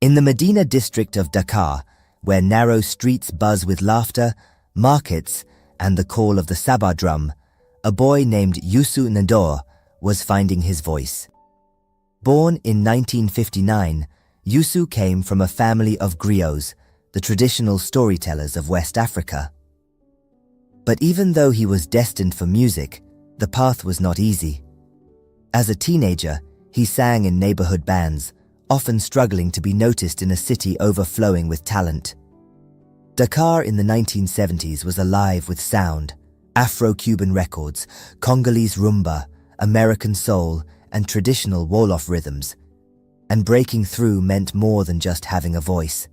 In the Medina district of Dakar, where narrow streets buzz with laughter, markets, and the call of the Sabah drum, a boy named Yossou was finding his voice. Born in 1959, Yossou came from a family of griots, the traditional storytellers of West Africa. But even though he was destined for music, the path was not easy. As a teenager, he sang in neighborhood bands, often struggling to be noticed in a city overflowing with talent. Dakar in the 1970s was alive with sound, Afro-Cuban records, Congolese rumba, American soul, and traditional Wolof rhythms. And breaking through meant more than just having a voice.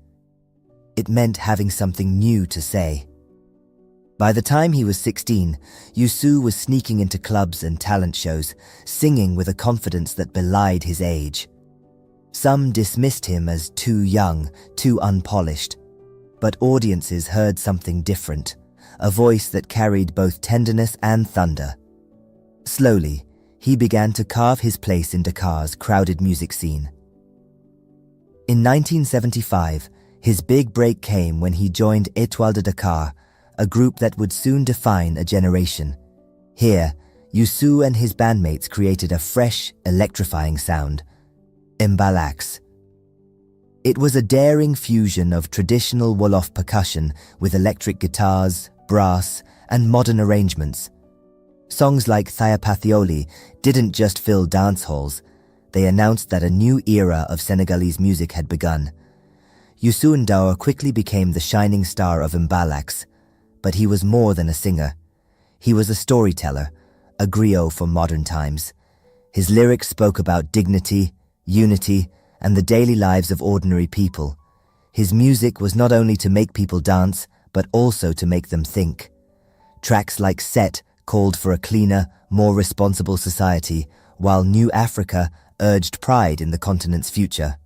It meant having something new to say. By the time he was 16, Yossou was sneaking into clubs and talent shows, singing with a confidence that belied his age. Some dismissed him as too young, too unpolished. But audiences heard something different, a voice that carried both tenderness and thunder. Slowly, he began to carve his place in Dakar's crowded music scene. In 1975, his big break came when he joined Étoile de Dakar, a group that would soon define a generation. Here, Yossou and his bandmates created a fresh, electrifying sound, Mbalax. It was a daring fusion of traditional Wolof percussion with electric guitars, brass, and modern arrangements. Songs like Thaya Pathioli didn't just fill dance halls, they announced that a new era of Senegalese music had begun. Yossou quickly became the shining star of Mbalax, but he was more than a singer. He was a storyteller, a griot for modern times. His lyrics spoke about dignity, unity, and the daily lives of ordinary people. His music was not only to make people dance, but also to make them think. Tracks like Set called for a cleaner, more responsible society, while New Africa urged pride in the continent's future.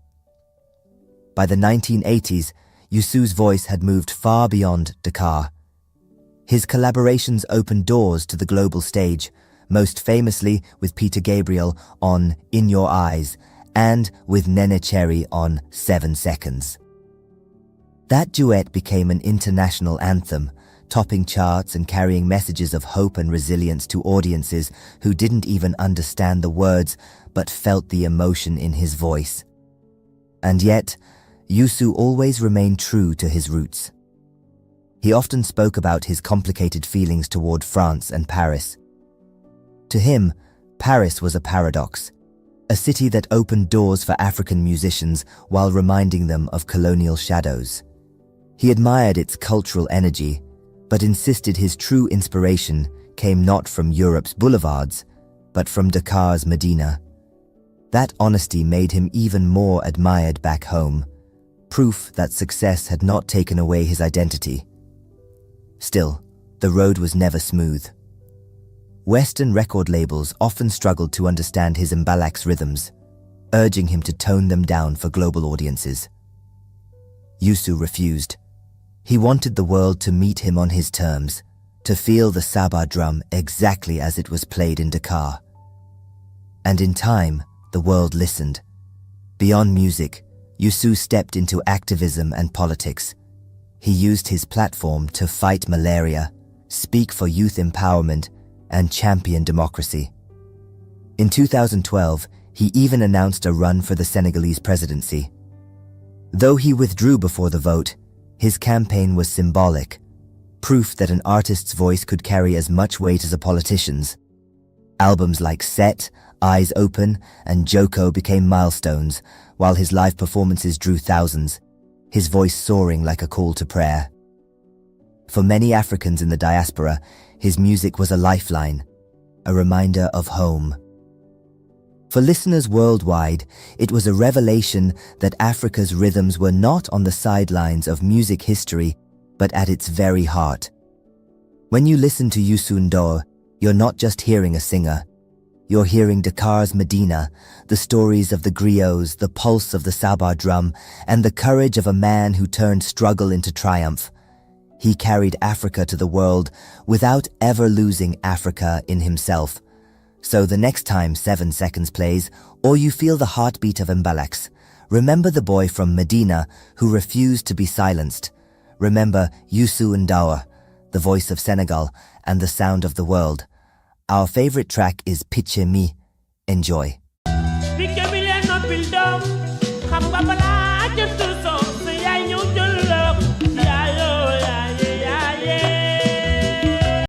By the 1980s, Yossou's voice had moved far beyond Dakar. His collaborations opened doors to the global stage, most famously with Peter Gabriel on In Your Eyes and with neneh on 7 Seconds. That duet became an international anthem, topping charts and carrying messages of hope and resilience to audiences who didn't even understand the words but felt the emotion in his voice. And yet, Yossou always remained true to his roots. He often spoke about his complicated feelings toward France and Paris. To him, Paris was a paradox, a city that opened doors for African musicians while reminding them of colonial shadows. He admired its cultural energy, but insisted his true inspiration came not from Europe's boulevards, but from Dakar's Medina. That honesty made him even more admired back home, proof that success had not taken away his identity. Still, the road was never smooth. Western record labels often struggled to understand his Mbalax rhythms, urging him to tone them down for global audiences. Yossou refused. He wanted the world to meet him on his terms, to feel the Sabah drum exactly as it was played in Dakar. And in time, the world listened. Beyond music, Yossou stepped into activism and politics. He used his platform to fight malaria, speak for youth empowerment, and champion democracy. In 2012, he even announced a run for the Senegalese presidency. Though he withdrew before the vote, his campaign was symbolic, proof that an artist's voice could carry as much weight as a politician's. Albums like Set, Eyes Open, and Joko became milestones, while his live performances drew thousands, his voice soaring like a call to prayer. For many Africans in the diaspora, his music was a lifeline, a reminder of home. For listeners worldwide, it was a revelation that Africa's rhythms were not on the sidelines of music history, but at its very heart. When you listen to Yossou, you're not just hearing a singer. You're hearing Dakar's Medina, the stories of the griots, the pulse of the Sabah drum, and the courage of a man who turned struggle into triumph. He carried Africa to the world without ever losing Africa in himself. So the next time 7 Seconds plays, or you feel the heartbeat of Mbalax, Remember the boy from Medina who refused to be silenced. Remember Yossou N'Dour, the voice of Senegal and the sound of the world. Our favorite track is Pitche. Enjoy. Pitche mi leen noppil doom xam nga balaa jënd soo